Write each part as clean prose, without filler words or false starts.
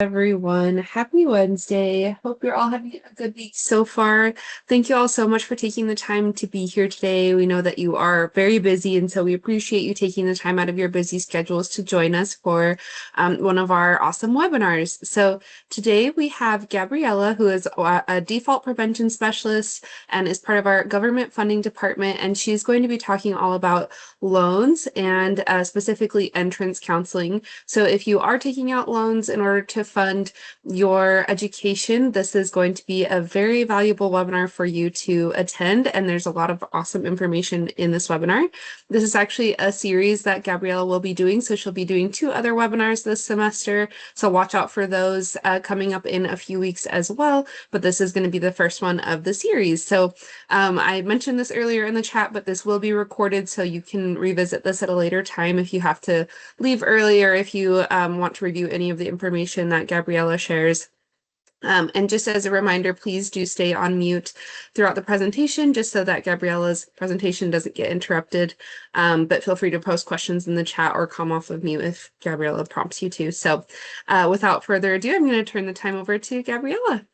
Everyone. Happy Wednesday. Hope you're all having a good week so far. Thank you all so much for taking the time to be here today. We know that you are very busy, and so we appreciate you taking the time out of your busy schedules to join us for one of our awesome webinars. So today we have Gabriella, who is a default prevention specialist and is part of our government funding department, and she's going to be talking all about loans and specifically entrance counseling. So if you are taking out loans in order to fund your education, this is going to be a very valuable webinar for you to attend. And there's a lot of awesome information in this webinar. This is actually a series that Gabriella will be doing. So she'll be doing 2 other webinars this semester. So watch out for those coming up in a few weeks as well. But this is going to be the first one of the series. So I mentioned this earlier in the chat, but this will be recorded so you can revisit this at a later time if you have to leave early or if you want to review any of the information that Gabriella shares. And just as a reminder, please do stay on mute throughout the presentation just so that Gabriella's presentation doesn't get interrupted. But feel free to post questions in the chat or come off of mute if Gabriella prompts you to. So without further ado, I'm going to turn the time over to Gabriella.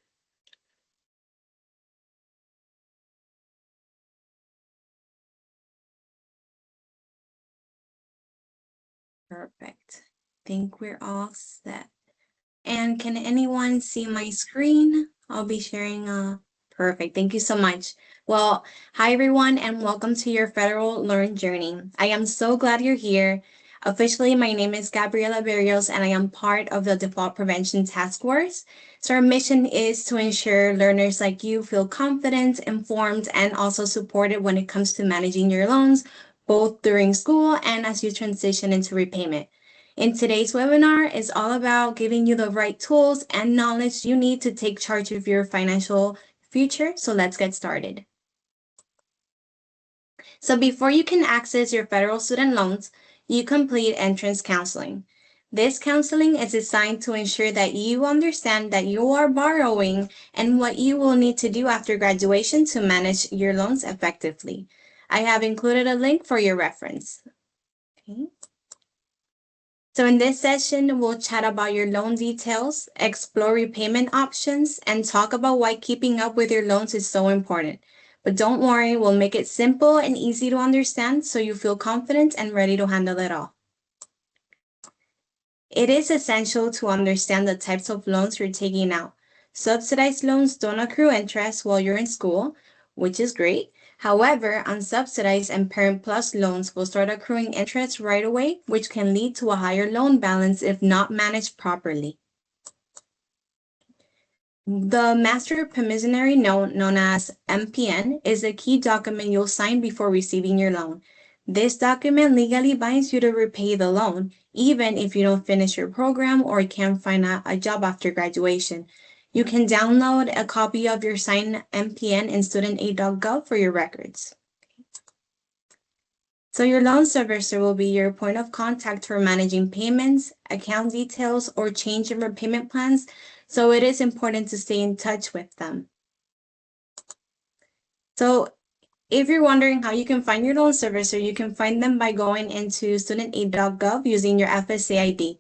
Perfect. Think we're all set. And can anyone see my screen? I'll be sharing perfect. Thank you so much. Well, hi everyone and welcome to your Federal Learn Journey. I am so glad you're here. Officially, my name is Gabriela Berrios and I am part of the Default Prevention Task Force. So our mission is to ensure learners like you feel confident, informed, and also supported when it comes to managing your loans, both during school and as you transition into repayment. In today's webinar is all about giving you the right tools and knowledge you need to take charge of your financial future. So let's get started. So before you can access your federal student loans, you complete entrance counseling. This counseling is designed to ensure that you understand that you are borrowing and what you will need to do after graduation to manage your loans effectively. I have included a link for your reference. Okay. So in this session, we'll chat about your loan details, explore repayment options, and talk about why keeping up with your loans is so important. But don't worry, we'll make it simple and easy to understand so you feel confident and ready to handle it all. It is essential to understand the types of loans you're taking out. Subsidized loans don't accrue interest while you're in school, which is great. However, unsubsidized and Parent Plus loans will start accruing interest right away, which can lead to a higher loan balance if not managed properly. The Master Promissory Note, known as MPN, is a key document you'll sign before receiving your loan. This document legally binds you to repay the loan, even if you don't finish your program or can't find a job after graduation. You can download a copy of your signed MPN in studentaid.gov for your records. So your loan servicer will be your point of contact for managing payments, account details, or change in repayment plans, so it is important to stay in touch with them. So if you're wondering how you can find your loan servicer, you can find them by going into studentaid.gov using your FSA ID.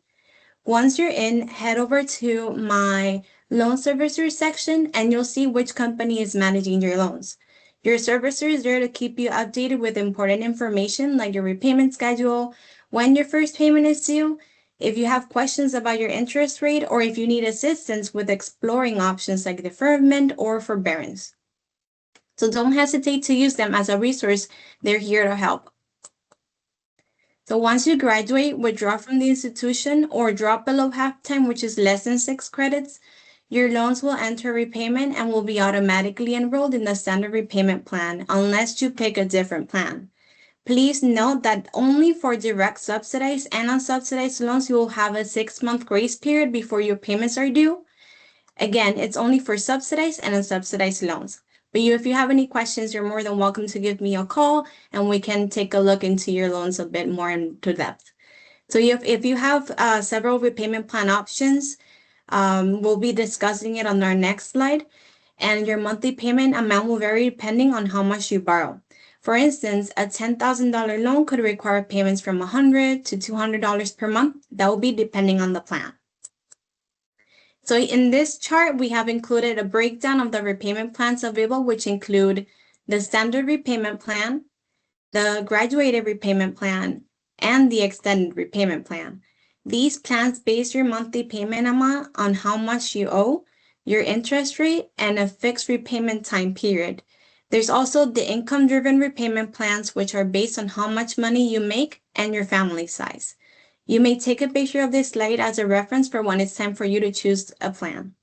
Once you're in, head over to my loan servicer section and you'll see which company is managing your loans. Your servicer is there to keep you updated with important information like your repayment schedule, when your first payment is due, if you have questions about your interest rate, or if you need assistance with exploring options like deferment or forbearance. So don't hesitate to use them as a resource. They're here to help. So once you graduate, withdraw from the institution or drop below half-time, which is less than 6 credits, your loans will enter repayment and will be automatically enrolled in the standard repayment plan unless you pick a different plan. Please note that only for direct subsidized and unsubsidized loans, you will have a 6-month grace period before your payments are due. Again, it's only for subsidized and unsubsidized loans. But if you have any questions, you're more than welcome to give me a call and we can take a look into your loans a bit more into depth. So if you have several repayment plan options, we'll be discussing it on our next slide. And your monthly payment amount will vary depending on how much you borrow. For instance, a $10,000 loan could require payments from $100 to $200 per month. That will be depending on the plan. So in this chart, we have included a breakdown of the repayment plans available, which include the standard repayment plan, the graduated repayment plan, and the extended repayment plan. These plans base your monthly payment amount on how much you owe, your interest rate, and a fixed repayment time period. There's also the income-driven repayment plans, which are based on how much money you make and your family size. You may take a picture of this slide as a reference for when it's time for you to choose a plan.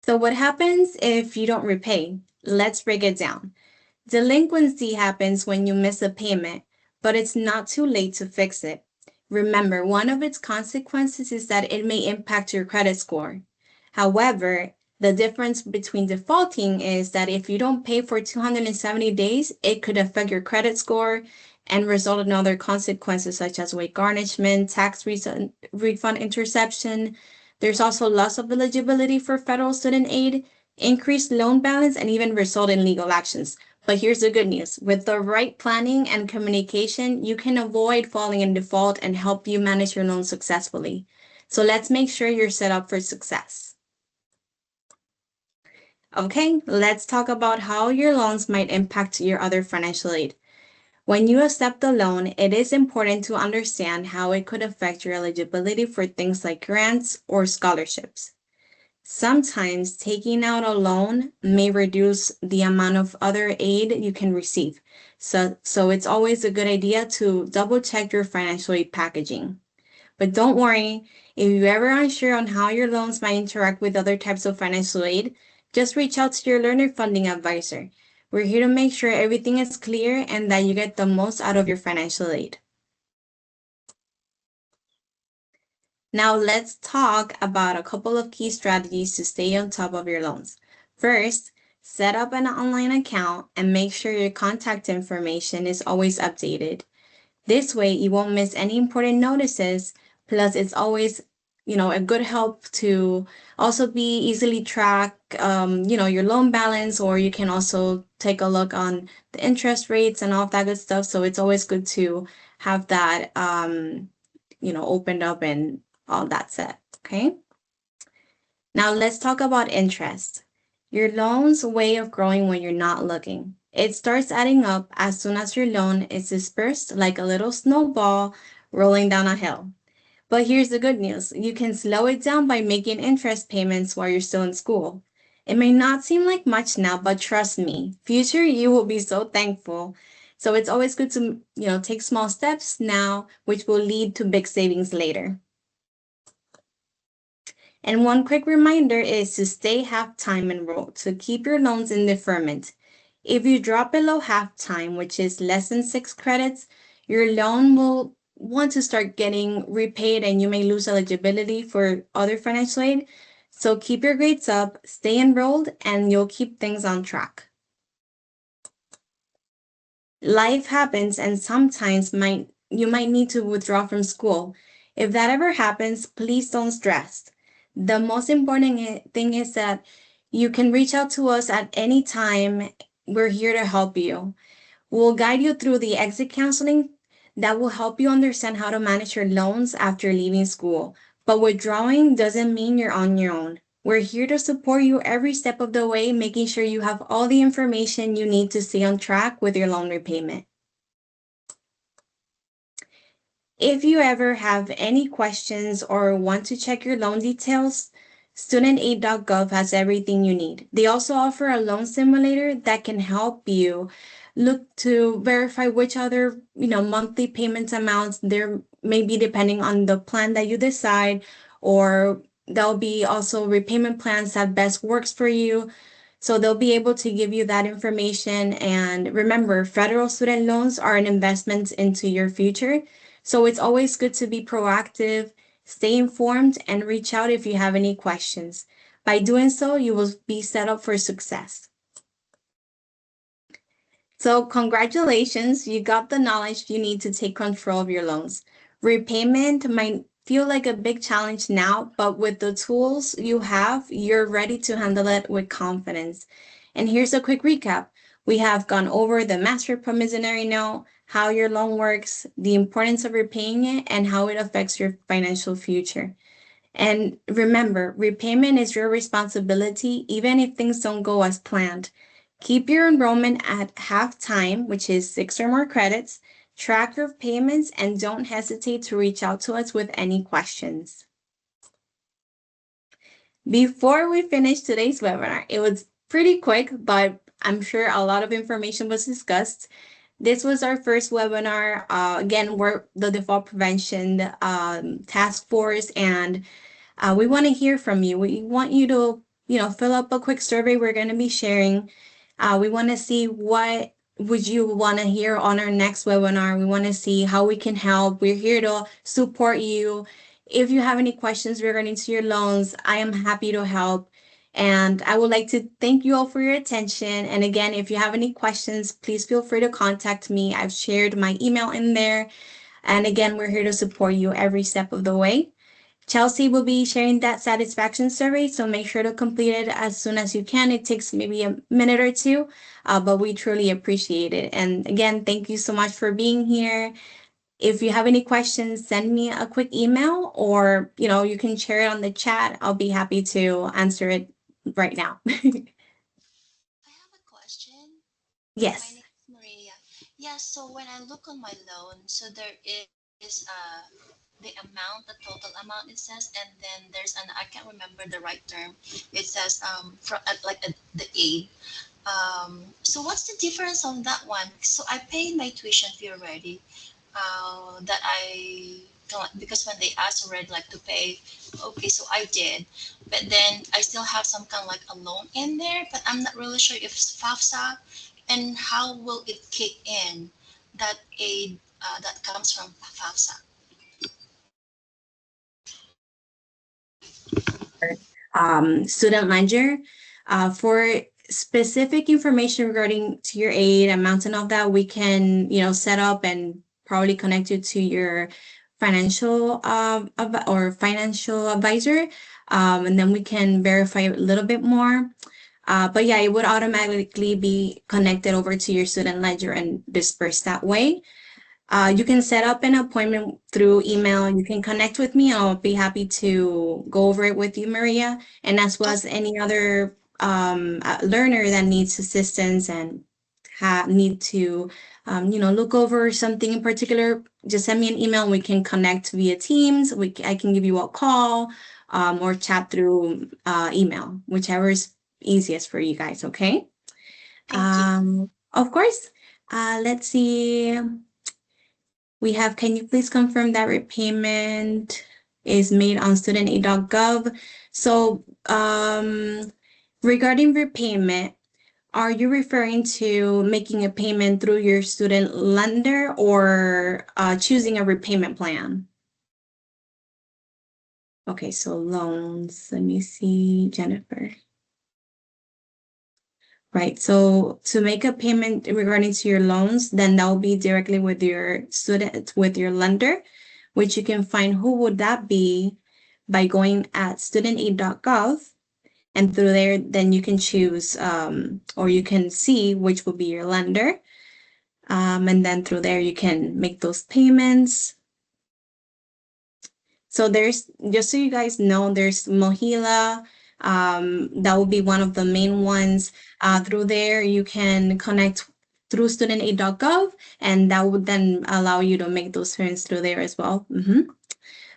So what happens if you don't repay? Let's break it down. Delinquency happens when you miss a payment, but it's not too late to fix it. Remember, one of its consequences is that it may impact your credit score. However, the difference between defaulting is that if you don't pay for 270 days, it could affect your credit score and result in other consequences such as weight garnishment, tax refund interception. There's also loss of eligibility for federal student aid, increased loan balance, and even result in legal actions. But here's the good news. With the right planning and communication, you can avoid falling in default and help you manage your loan successfully. So let's make sure you're set up for success. Okay, let's talk about how your loans might impact your other financial aid. When you accept a loan, it is important to understand how it could affect your eligibility for things like grants or scholarships. Sometimes taking out a loan may reduce the amount of other aid you can receive. So it's always a good idea to double check your financial aid packaging. But don't worry, if you're ever unsure on how your loans might interact with other types of financial aid, just reach out to your learner funding advisor. We're here to make sure everything is clear and that you get the most out of your financial aid. Now let's talk about a couple of key strategies to stay on top of your loans. First, set up an online account and make sure your contact information is always updated. This way you won't miss any important notices, plus it's always a good help to also be easily track your loan balance, or you can also take a look on the interest rates and all of that good stuff. So it's always good to have that opened up and all that set. Okay. Now let's talk about interest. Your loan's way of growing when you're not looking. It starts adding up as soon as your loan is dispersed like a little snowball rolling down a hill. But here's the good news. You can slow it down by making interest payments while you're still in school. It may not seem like much now, but trust me, future you will be so thankful. So it's always good to, take small steps now, which will lead to big savings later. And one quick reminder is to stay half-time enrolled to keep your loans in deferment. If you drop below half-time, which is less than 6 credits, your loan will want to start getting repaid and you may lose eligibility for other financial aid. So keep your grades up, stay enrolled, and you'll keep things on track. Life happens and sometimes you might need to withdraw from school. If that ever happens, please don't stress. The most important thing is that you can reach out to us at any time. We're here to help you. We'll guide you through the exit counseling that will help you understand how to manage your loans after leaving school. But withdrawing doesn't mean you're on your own. We're here to support you every step of the way, making sure you have all the information you need to stay on track with your loan repayment. If you ever have any questions or want to check your loan details, studentaid.gov has everything you need. They also offer a loan simulator that can help you look to verify which other, monthly payments amounts there may be depending on the plan that you decide, or there'll be also repayment plans that best works for you. So they'll be able to give you that information. And remember, federal student loans are an investment into your future. So it's always good to be proactive, stay informed, and reach out if you have any questions. By doing so, you will be set up for success. So congratulations, you got the knowledge you need to take control of your loans. Repayment might feel like a big challenge now, but with the tools you have, you're ready to handle it with confidence. And here's a quick recap. We have gone over the master promissory note, how your loan works, the importance of repaying it, and how it affects your financial future. And remember, repayment is your responsibility, even if things don't go as planned. Keep your enrollment at half time, which is 6 or more credits. Track your payments and don't hesitate to reach out to us with any questions. Before we finish today's webinar, it was pretty quick, but I'm sure a lot of information was discussed. This was our first webinar. Again, we're the Default Prevention Task Force, and we want to hear from you. We want you to, fill up a quick survey we're going to be sharing. We want to see what would you want to hear on our next webinar. We want to see how we can help. We're here to support you. If you have any questions regarding to your loans, I am happy to help. And I would like to thank you all for your attention. And again, if you have any questions, please feel free to contact me. I've shared my email in there. And again, we're here to support you every step of the way. Chelsea will be sharing that satisfaction survey, so make sure to complete it as soon as you can. It takes maybe a minute or two, but we truly appreciate it. And again, thank you so much for being here. If you have any questions, send me a quick email, or you can share it on the chat. I'll be happy to answer it right now. I have a question. My Yes. name is Maria. Yeah, so when I look on my loan, so there is the amount, the total amount it says, and then there's an I can't remember the right term. It says from the aid. So what's the difference on that one? So I paid my tuition fee already. That I don't because when they asked already like to pay, okay, so I did, but then I still have some kind of like a loan in there, but I'm not really sure if it's FAFSA and how will it kick in that aid that comes from FAFSA. Student ledger. For specific information regarding to your aid amounts and all that, we can, set up and probably connect you to your financial or financial advisor, and then we can verify a little bit more. But yeah, it would automatically be connected over to your student ledger and dispersed that way. You can set up an appointment through email. You can connect with me. I'll be happy to go over it with you, Maria, and as well as any other learner that needs assistance and need to, look over something in particular. Just send me an email. And we can connect via Teams. I can give you a call or chat through email, whichever is easiest for you guys. Okay. Thank you. Of course. Let's see. We have, can you please confirm that repayment is made on studentaid.gov? So regarding repayment, are you referring to making a payment through your student lender or choosing a repayment plan? Okay, so loans, let me see, Jennifer. Right, so to make a payment regarding to your loans, then that will be directly with your student, with your lender, which you can find who would that be by going at studentaid.gov. And through there, then you can choose or you can see which will be your lender. And then through there, you can make those payments. So there's, just so you guys know, there's Mohila. That will be one of the main ones. Through there, you can connect through studentaid.gov, and that would then allow you to make those payments through there as well.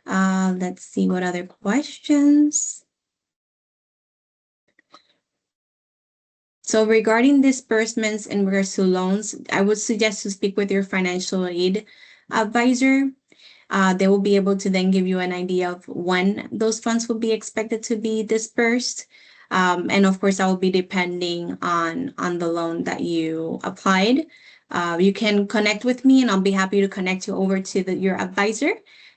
Let's see what other questions. So regarding disbursements in regards to loans, I would suggest to speak with your financial aid advisor. They will be able to then give you an idea of when those funds will be expected to be dispersed. And of course, that will be depending on the loan that you applied. You can connect with me and I'll be happy to connect you over to your advisor.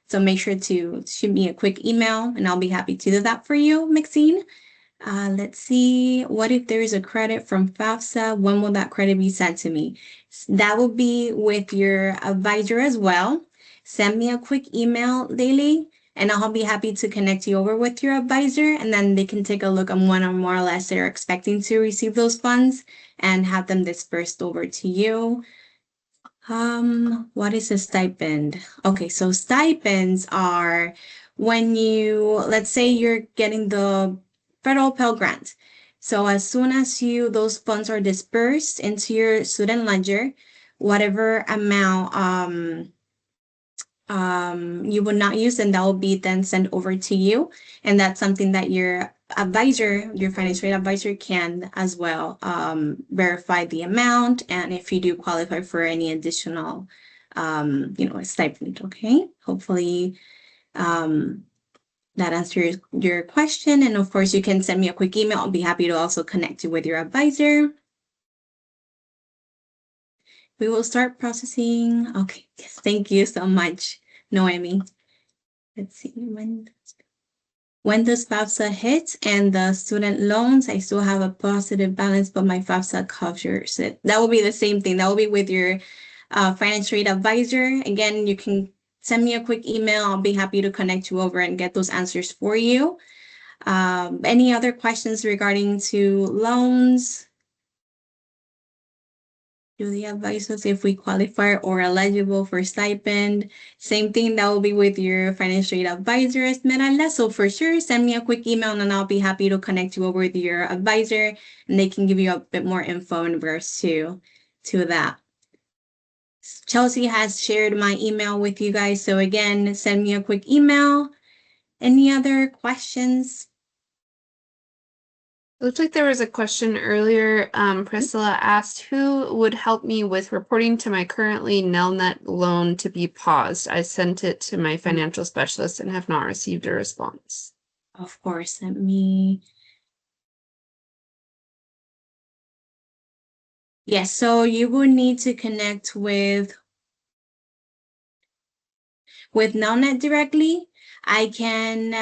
So make sure to shoot me a quick email and I'll be happy to do that for you, Maxine. Let's see, what if there is a credit from FAFSA? When will that credit be sent to me? That will be with your advisor as well. Send me a quick email daily and I'll be happy to connect you over with your advisor, and then they can take a look on when or more or less they're expecting to receive those funds and have them dispersed over to you. What is a stipend? Okay, so stipends are when let's say you're getting the federal Pell Grant. So as soon as those funds are dispersed into your student ledger, whatever amount you would not use, and that will be then sent over to you. And that's something that your financial aid advisor can as well verify the amount, and if you do qualify for any additional stipend. Okay, hopefully that answers your question. And of course, you can send me a quick email. I'll be happy to also connect you with your advisor. We will start processing. Okay, yes, thank you so much, Noemi. Let's see, when does FAFSA hit and the student loans? I still have a positive balance, but my FAFSA covers it. That will be the same thing. That will be with your financial aid advisor. Again, you can send me a quick email. I'll be happy to connect you over and get those answers for you. Any other questions regarding to loans? Do the advisors if we qualify or eligible for stipend? Same thing, that will be with your financial aid advisor, Esmeralda. So for sure, send me a quick email and I'll be happy to connect you over with your advisor and they can give you a bit more info in regards to that. Chelsea has shared my email with you guys. So again, send me a quick email. Any other questions? It looks like there was a question earlier. Priscilla asked who would help me with reporting to my currently Nelnet loan to be paused. I sent it to my financial specialist and have not received a response. Of course, let me. Yes, so you will need to connect with Nelnet directly. I can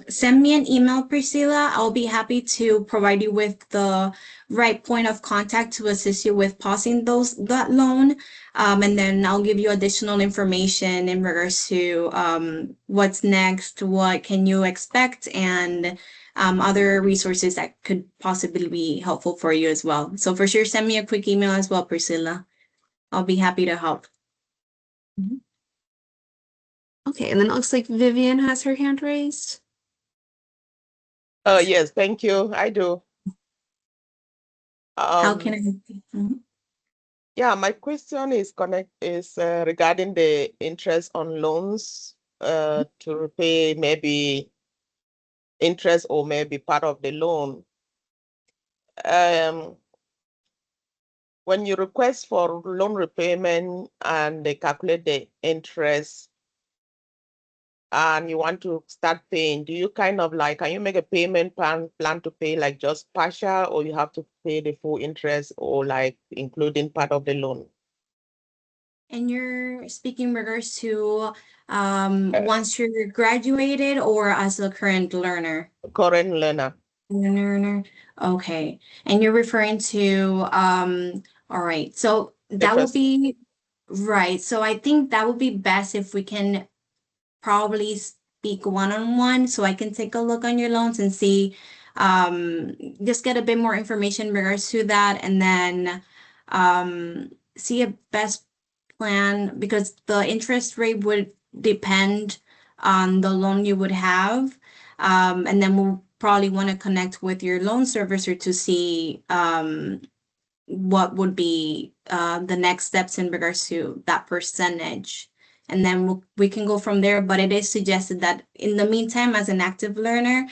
send me an email, Priscilla. I'll be happy to provide you with the right point of contact to assist you with pausing that loan. And then I'll give you additional information in regards to what's next, what can you expect, and other resources that could possibly be helpful for you as well. So for sure, send me a quick email as well, Priscilla. I'll be happy to help. Okay, and then it looks like Vivian has her hand raised. Yes, thank you. I do. How can I help you? Yeah, my question is regarding the interest on loans to repay maybe interest or maybe part of the loan. When you request for loan repayment and they calculate the interest and you want to start paying, do you kind of like, can you make a payment plan to pay like just partial, or you have to pay the full interest, or like including part of the loan? And you're speaking regards to once you're graduated or as a current learner? Current learner. Learner. Okay. And you're referring to all right. So that will be right. So I think that would be best if we can probably speak one-on-one so I can take a look on your loans and see just get a bit more information in regards to that, and then see a best plan, because the interest rate would depend on the loan you would have. And then we'll probably want to connect with your loan servicer to see what would be the next steps in regards to that percentage. And then we can go from there. But it is suggested that in the meantime, as an active learner,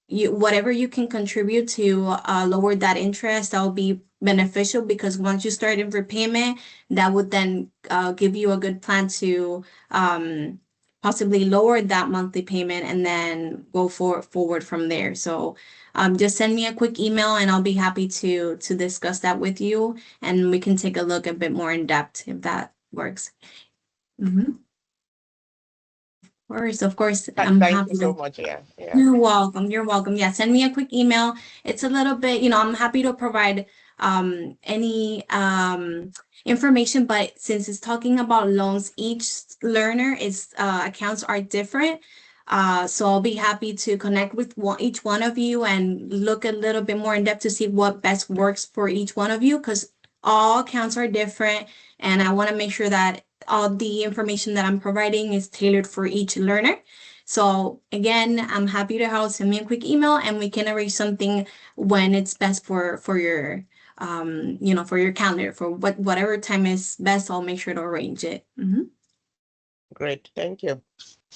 whatever you can contribute to lower that interest, that will be beneficial, because once you start in repayment, that would then give you a good plan to possibly lower that monthly payment and then go forward from there. So just send me a quick email and I'll be happy to discuss that with you, and we can take a look a bit more in depth if that works. Of course, I'm Thank happy you so to. much. Yeah. You're welcome. You're welcome. Yeah, send me a quick email. It's a little bit, I'm happy to provide any information, but since it's talking about loans, each learner is accounts are different. So I'll be happy to connect with each one of you and look a little bit more in depth to see what best works for each one of you, because all accounts are different, and I want to make sure that all the information that I'm providing is tailored for each learner. So again, I'm happy to help. Send me a quick email and we can arrange something when it's best for your for your calendar, for whatever time is best. I'll make sure to arrange it. Great, thank you.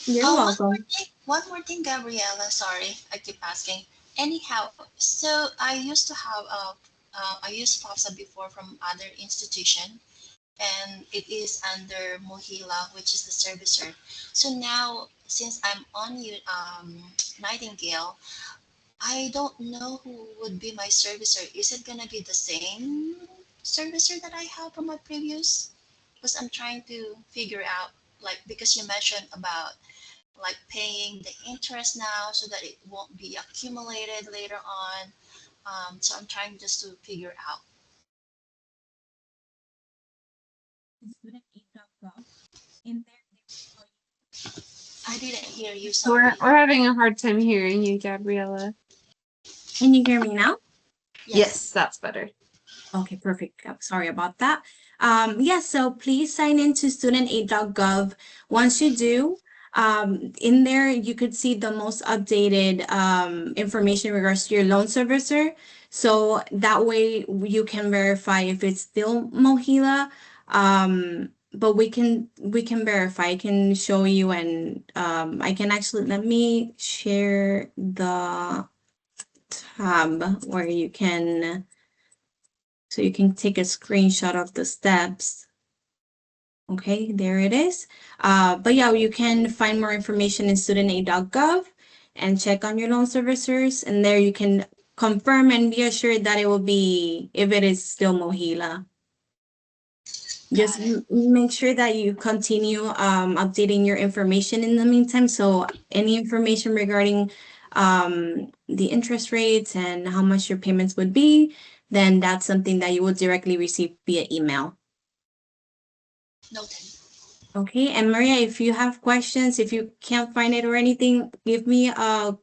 You're welcome. One more thing, Gabriella. Sorry, I keep asking. Anyhow, so I used to have I used FAFSA before from other institution, and it is under Mohila, which is the servicer. So now, since I'm on Nightingale, I don't know who would be my servicer. Is it gonna be the same servicer that I have from my previous? Because I'm trying to figure out, like, because you mentioned about like paying the interest now so that it won't be accumulated later on. So I'm trying just to figure out. I didn't hear you. Sorry. We're having a hard time hearing you, Gabriella. Can you hear me now? Yes, that's better. Okay, perfect. Sorry about that. So please sign into studentaid.gov. Once you do, in there you could see the most updated information in regards to your loan servicer. So that way you can verify if it's still Mohila. But we can verify. I can show you, and I can actually, let me share the tab where you can. So you can take a screenshot of the steps. Okay, there it is. But yeah, you can find more information in studentaid.gov and check on your loan servicers. And there you can confirm and be assured that it will be, if it is still Mohila. Just make sure that you continue updating your information in the meantime. So any information regarding the interest rates and how much your payments would be, then that's something that you will directly receive via email. Noted. Okay, and Maria, if you have questions, if you can't find it or anything,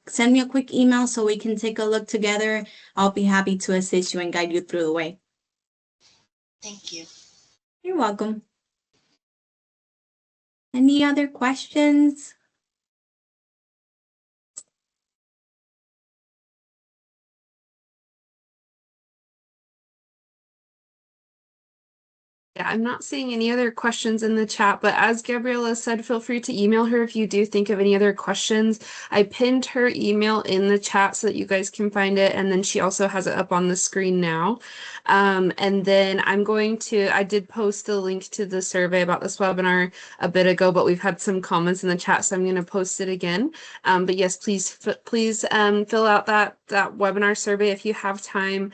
send me a quick email so we can take a look together. I'll be happy to assist you and guide you through the way. Thank you. You're welcome. Any other questions? Yeah, I'm not seeing any other questions in the chat, but as Gabriella said, feel free to email her if you do think of any other questions. I pinned her email in the chat so that you guys can find it, and then she also has it up on the screen now. And then I did post a link to the survey about this webinar a bit ago, but we've had some comments in the chat, so I'm going to post it again. But yes, please fill out that webinar survey if you have time,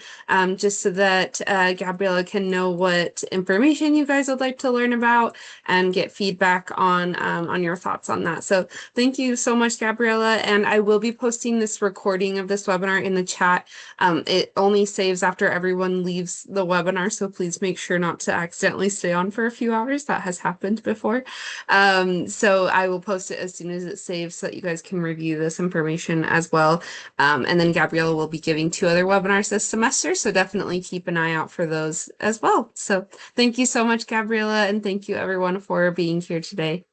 just so that Gabriella can know what information you guys would like to learn about and get feedback on your thoughts on that. So thank you so much, Gabriella. And I will be posting this recording of this webinar in the chat. It only saves after everyone leaves the webinar, so please make sure not to accidentally stay on for a few hours. That has happened before. So I will post it as soon as it saves so that you guys can review this information as well. And then Gabriella will be giving 2 other webinars this semester, so definitely keep an eye out for those as well. So thank you so much, Gabriella, and thank you everyone for being here today.